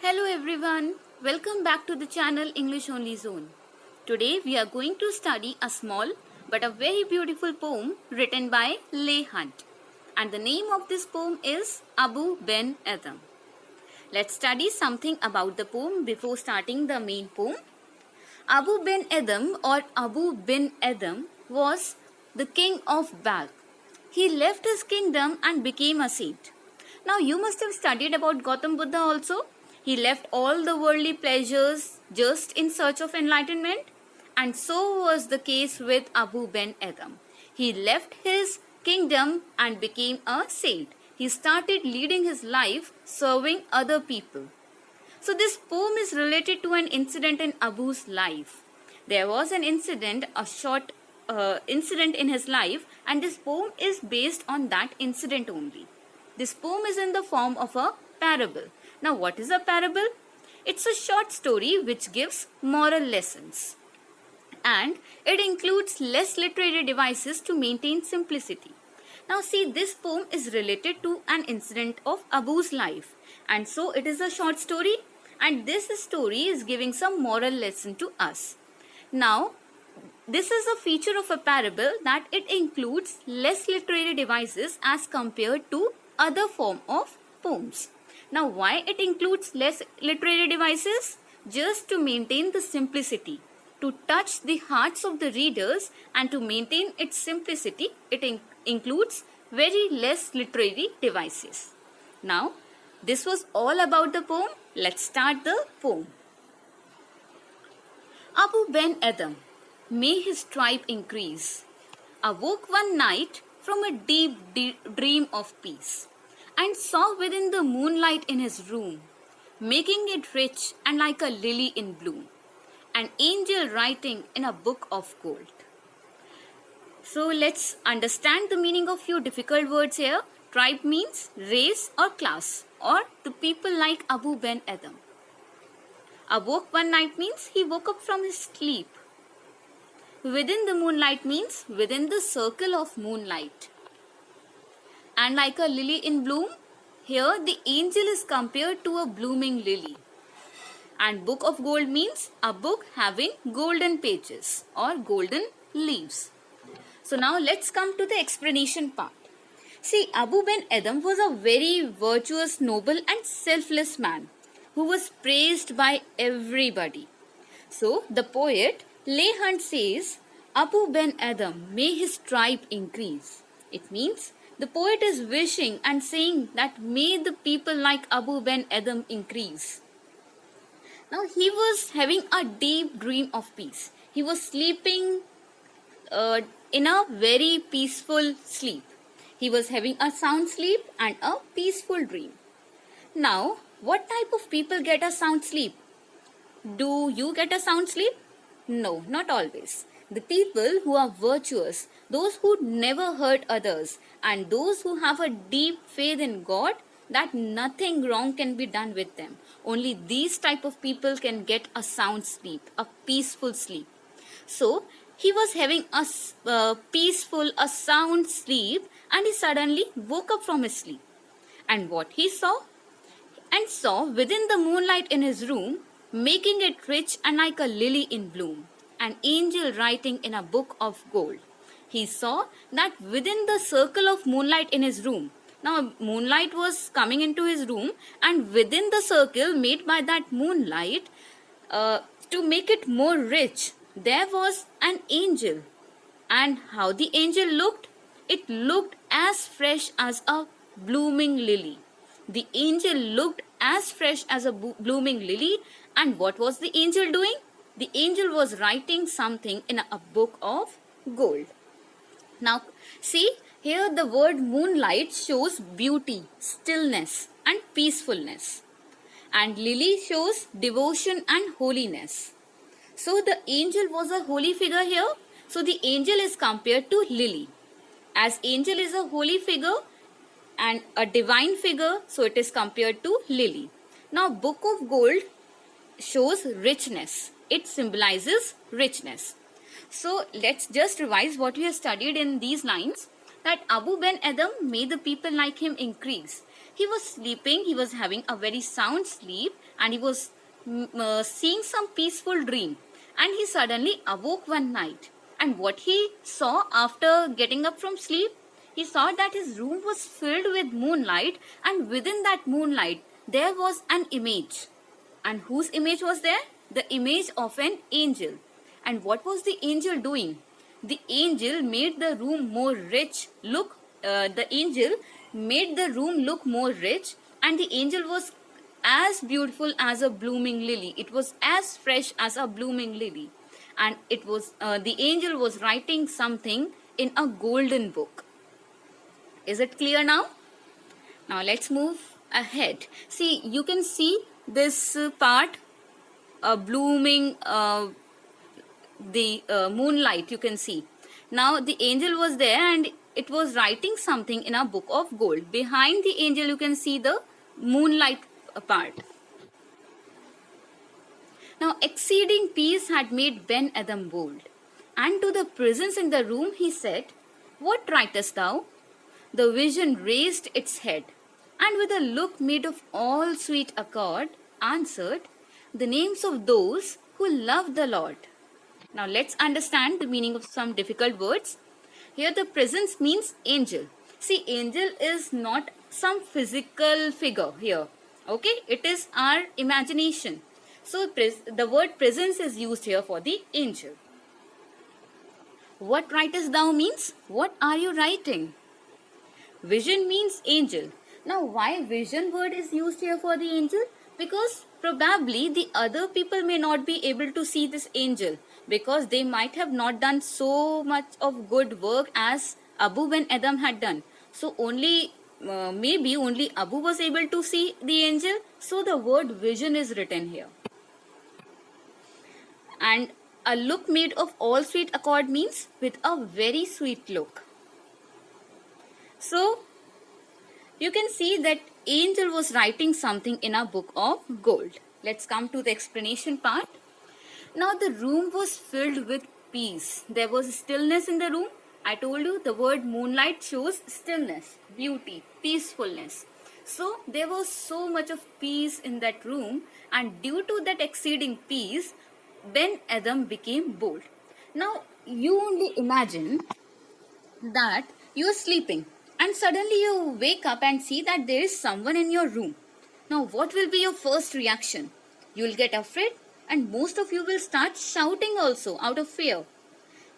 Hello everyone, welcome back to the channel English Only Zone. Today we are going to study a small but a very beautiful poem written by Leigh Hunt. And the name of this poem is Abu Ben Adhem. Let's study something about the poem before starting the main poem. Abu Ben Adhem or Abu bin Adhem was the king of Balkh. He left his kingdom and became a saint. Now you must have studied about Gautam Buddha also. He left all the worldly pleasures just in search of enlightenment, and so was the case with Abu Ben Adhem. He left his kingdom and became a saint. He started leading his life serving other people. So this poem is related to an incident in Abu's life. There was an incident, a short incident in his life, and this poem is based on that incident only. This poem is in the form of a parable. Now, what is a parable? It's a short story which gives moral lessons. And it includes less literary devices to maintain simplicity. Now, see, this poem is related to an incident of Abu's life. And so, it is a short story. And this story is giving some moral lesson to us. Now, this is a feature of a parable that it includes less literary devices as compared to other form of poems. Now, why it includes less literary devices? Just to maintain the simplicity, to touch the hearts of the readers, and to maintain its simplicity, it includes very less literary devices. Now, this was all about the poem. Let's start the poem. Abu Ben Adhem, may his tribe increase, awoke one night from a deep dream of peace, and saw within the moonlight in his room, making it rich and like a lily in bloom, an angel writing in a book of gold. So let's understand the meaning of few difficult words here. Tribe means race or class, or the people like Abu Ben Adhem. Awoke one night means he woke up from his sleep. Within the moonlight means within the circle of moonlight. And like a lily in bloom, here the angel is compared to a blooming lily. And book of gold means a book having golden pages or golden leaves. So now let's come to the explanation part. See, Abu Ben Adhem was a very virtuous, noble and selfless man who was praised by everybody. So the poet Leigh Hunt says, Abu Ben Adhem, may his tribe increase. It means the poet is wishing and saying that may the people like Abu Ben Adhem increase. Now he was having a deep dream of peace. He was sleeping in a very peaceful sleep. He was having a sound sleep and a peaceful dream. Now, what type of people get a sound sleep? Do you get a sound sleep? No, not always. The people who are virtuous, those who never hurt others, and those who have a deep faith in God, that nothing wrong can be done with them. Only these type of people can get a sound sleep, a peaceful sleep. So, he was having a peaceful, a sound sleep, and he suddenly woke up from his sleep. And what he saw? And saw within the moonlight in his room, making it rich and like a lily in bloom, an angel writing in a book of gold. He saw that within the circle of moonlight in his room, now moonlight was coming into his room, and within the circle made by that moonlight, to make it more rich, there was an angel. And how the angel looked? It looked as fresh as a blooming lily. The angel looked as fresh as a blooming lily. And what was the angel doing? The angel was writing something in a book of gold. Now, see, here the word moonlight shows beauty, stillness and peacefulness. And lily shows devotion and holiness. So, the angel was a holy figure here. So, the angel is compared to lily. As angel is a holy figure and a divine figure, so it is compared to lily. Now, book of gold shows richness. It symbolizes richness. So let's just revise what we have studied in these lines, that Abu Ben Adhem, may the people like him increase. He was sleeping, he was having a very sound sleep, and he was seeing some peaceful dream. And he suddenly awoke one night. And what he saw after getting up from sleep, he saw that his room was filled with moonlight, and within that moonlight there was an image. And whose image was there? The image of an angel. And what was the angel doing? The angel made the room more rich. The angel made the room look more rich, and the angel was as beautiful as a blooming lily. It was as fresh as a blooming lily. And it was the angel was writing something in a golden book. Is it clear now? Now let's move ahead. See, you can see this part, blooming, the moonlight you can see. Now the angel was there and it was writing something in a book of gold. Behind the angel you can see the moonlight part. Now exceeding peace had made Ben Adam bold, and to the presence in the room he said, "What writest thou?" The vision raised its head, and with a look made of all sweet accord, answered, "The names of those who love the Lord." Now let's understand the meaning of some difficult words. Here the presence means angel. See, angel is not some physical figure here. Okay, it is our imagination. So the word presence is used here for the angel. What writest thou means, what are you writing? Vision means angel. Now why vision word is used here for the angel? Because probably the other people may not be able to see this angel, because they might have not done so much of good work as Abu Ben Adam had done. So maybe only Abu was able to see the angel. So the word vision is written here. And a look made of all sweet accord means with a very sweet look. So you can see that angel was writing something in a book of gold. Let's come to the explanation part. Now the room was filled with peace. There was stillness in the room. I told you the word moonlight shows stillness, beauty, peacefulness. So there was so much of peace in that room, and due to that exceeding peace, Ben Adam became bold. Now you only imagine that you are sleeping and suddenly you wake up and see that there is someone in your room. Now what will be your first reaction? You will get afraid, and most of you will start shouting also out of fear.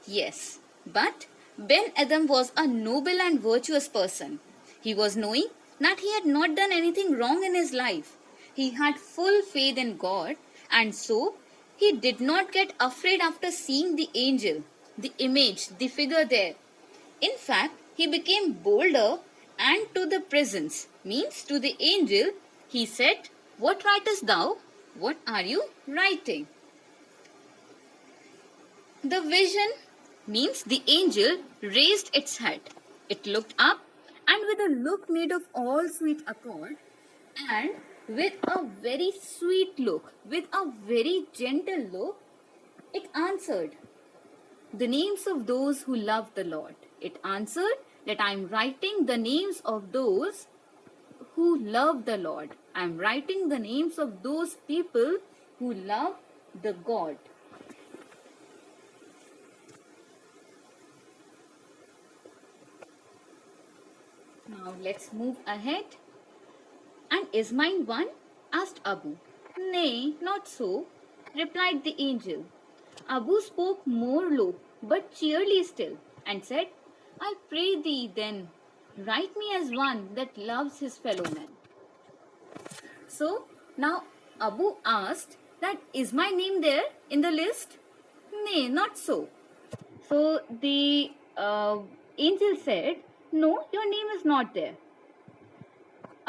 Yes, but Ben Adam was a noble and virtuous person. He was knowing that he had not done anything wrong in his life. He had full faith in God, and so he did not get afraid after seeing the angel, the image, the figure there. In fact, he became bolder, and to the presence, means to the angel, he said, "What writest thou? What are you writing?" The vision means the angel raised its head. It looked up, and with a look made of all sweet accord, and with a very sweet look, with a very gentle look, it answered, "The names of those who love the Lord." It answered that I am writing the names of those who love the Lord. I am writing the names of those people who love the God. Now let's move ahead. "And is mine one?" asked Abu. "Nay, not so," replied the angel. Abu spoke more low, but cheerily still, and said, "I pray thee then, write me as one that loves his fellow man." So now Abu asked that, "Is my name there in the list?" "Nay, not so." So the angel said, "No, your name is not there."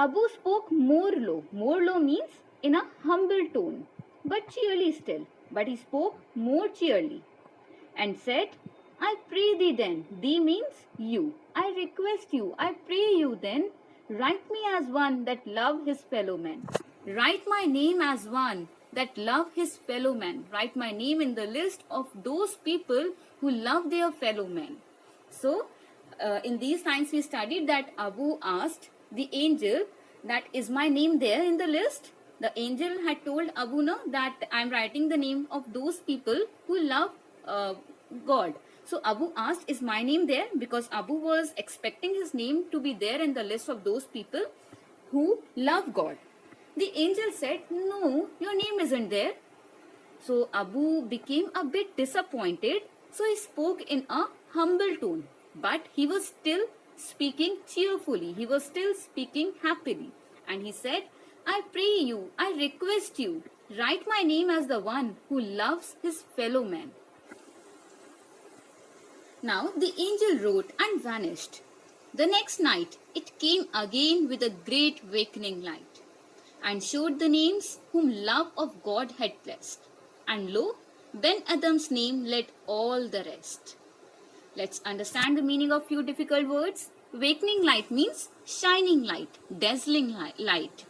Abu spoke more low. More low means in a humble tone, but cheerily still. But he spoke more cheerily and said, "I pray thee then." Thee means you. "I request you, I pray you then, write me as one that love his fellow man." Write my name as one that love his fellow man. Write my name in the list of those people who love their fellow men. So, in these times we studied that Abu asked the angel that is my name there in the list? The angel had told Abu no, that I am writing the name of those people who love God. So Abu asked, is my name there? Because Abu was expecting his name to be there in the list of those people who love God. The angel said, no, your name isn't there. So Abu became a bit disappointed. So he spoke in a humble tone. But he was still speaking cheerfully. He was still speaking happily. And he said, I pray you, I request you, write my name as the one who loves his fellow man. Now the angel wrote and vanished. The next night it came again with a great awakening light, and showed the names whom love of God had blessed. And lo, Ben Adam's name led all the rest. Let's understand the meaning of few difficult words. Awakening light means shining light, dazzling light.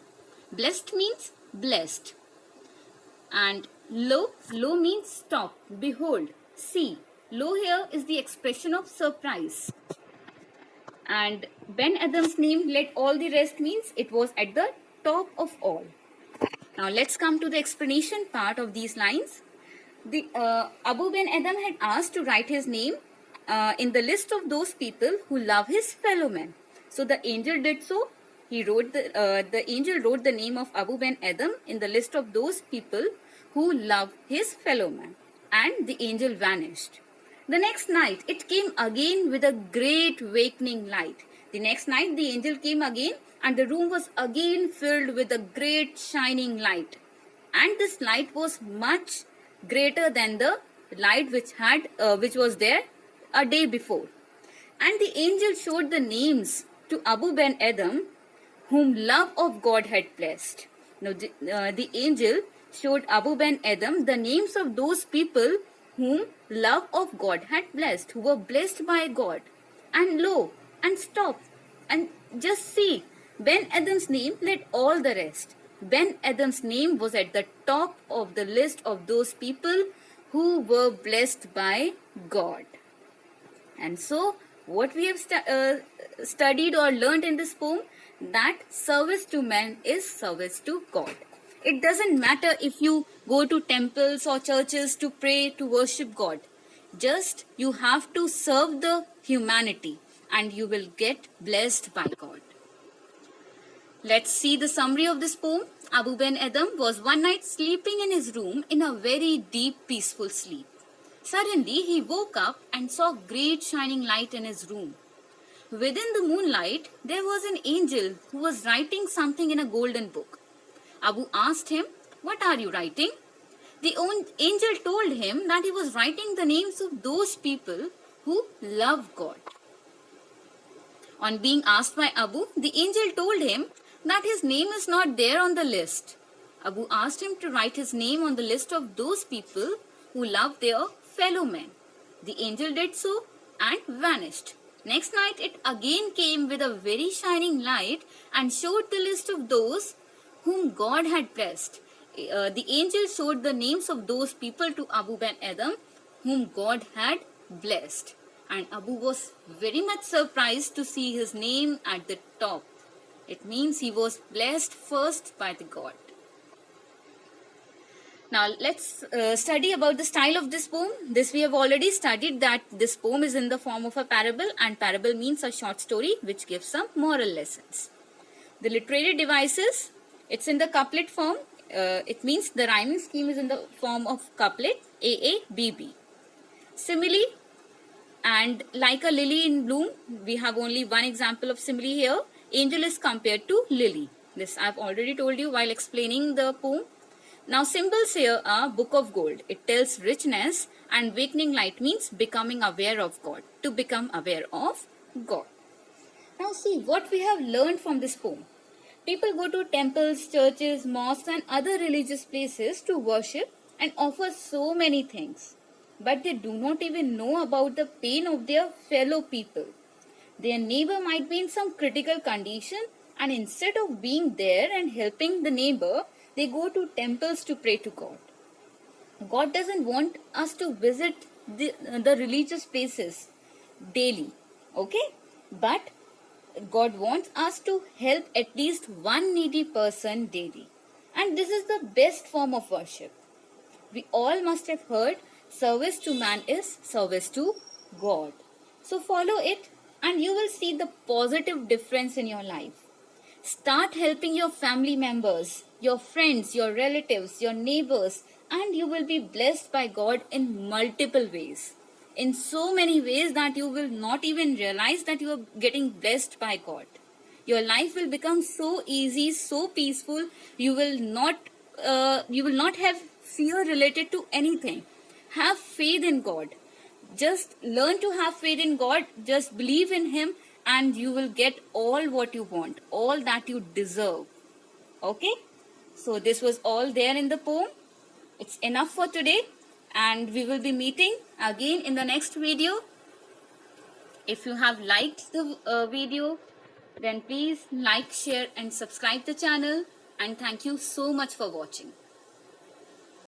Blessed means blessed. And lo means stop, behold, see. Lo here is the expression of surprise. And Ben Adam's name led all the rest means it was at the top of all. Now let's come to the explanation part of these lines. Abu Ben Adam had asked to write his name in the list of those people who love his fellow man. So the angel did so. He wrote the angel wrote the name of Abu Ben Adam in the list of those people who love his fellow man, and the angel vanished. The next night it came again with a great awakening light. The next night the angel came again, and the room was again filled with a great shining light. And this light was much greater than the light which was there a day before. And the angel showed the names to Abu Ben Adam, whom love of God had blessed. Now the angel showed Abu Ben Adam the names of those people whom love of God had blessed, who were blessed by God. And lo, and stop, and just see, Ben Adam's name led all the rest. Ben Adam's name was at the top of the list of those people who were blessed by God. And so, what we have studied or learned in this poem, that service to man is service to God. It doesn't matter if you go to temples or churches to pray, to worship God. Just you have to serve the humanity and you will get blessed by God. Let's see the summary of this poem. Abu Ben Adam was one night sleeping in his room in a very deep, peaceful sleep. Suddenly, he woke up and saw great shining light in his room. Within the moonlight, there was an angel who was writing something in a golden book. Abu asked him, "What are you writing?" The angel told him that he was writing the names of those people who love God. On being asked by Abu, the angel told him that his name is not there on the list. Abu asked him to write his name on the list of those people who love their fellow men. The angel did so and vanished. Next night it again came with a very shining light and showed the list of those whom God had blessed. The angel showed the names of those people to Abu Ben Adam whom God had blessed. And Abu was very much surprised to see his name at the top. It means he was blessed first by the God. Now let's study about the style of this poem. This we have already studied, that this poem is in the form of a parable, and parable means a short story which gives some moral lessons. The literary devices, it's in the couplet form. It means the rhyming scheme is in the form of couplet AABB. Simile, and like a lily in bloom, we have only one example of simile here. Angel is compared to lily. This I have already told you while explaining the poem. Now symbols here are book of gold. It tells richness, and awakening light means becoming aware of God. To become aware of God. Now see what we have learned from this poem. People go to temples, churches, mosques and other religious places to worship and offer so many things. But they do not even know about the pain of their fellow people. Their neighbor might be in some critical condition, and instead of being there and helping the neighbor, they go to temples to pray to God. God doesn't want us to visit the religious places daily, okay? But God wants us to help at least one needy person daily. And this is the best form of worship. We all must have heard service to man is service to God. So follow it and you will see the positive difference in your life. Start helping your family members, your friends, your relatives, your neighbors, and you will be blessed by God in multiple ways. In so many ways that you will not even realize that you are getting blessed by God. Your life will become so easy, so peaceful. You will not have fear related to anything. Have faith in God. Just learn to have faith in God. Just believe in Him and you will get all what you want, all that you deserve. Okay? So this was all there in the poem. It's enough for today and we will be meeting again in the next video. If you have liked the video, then please like, share and subscribe the channel, and thank you so much for watching.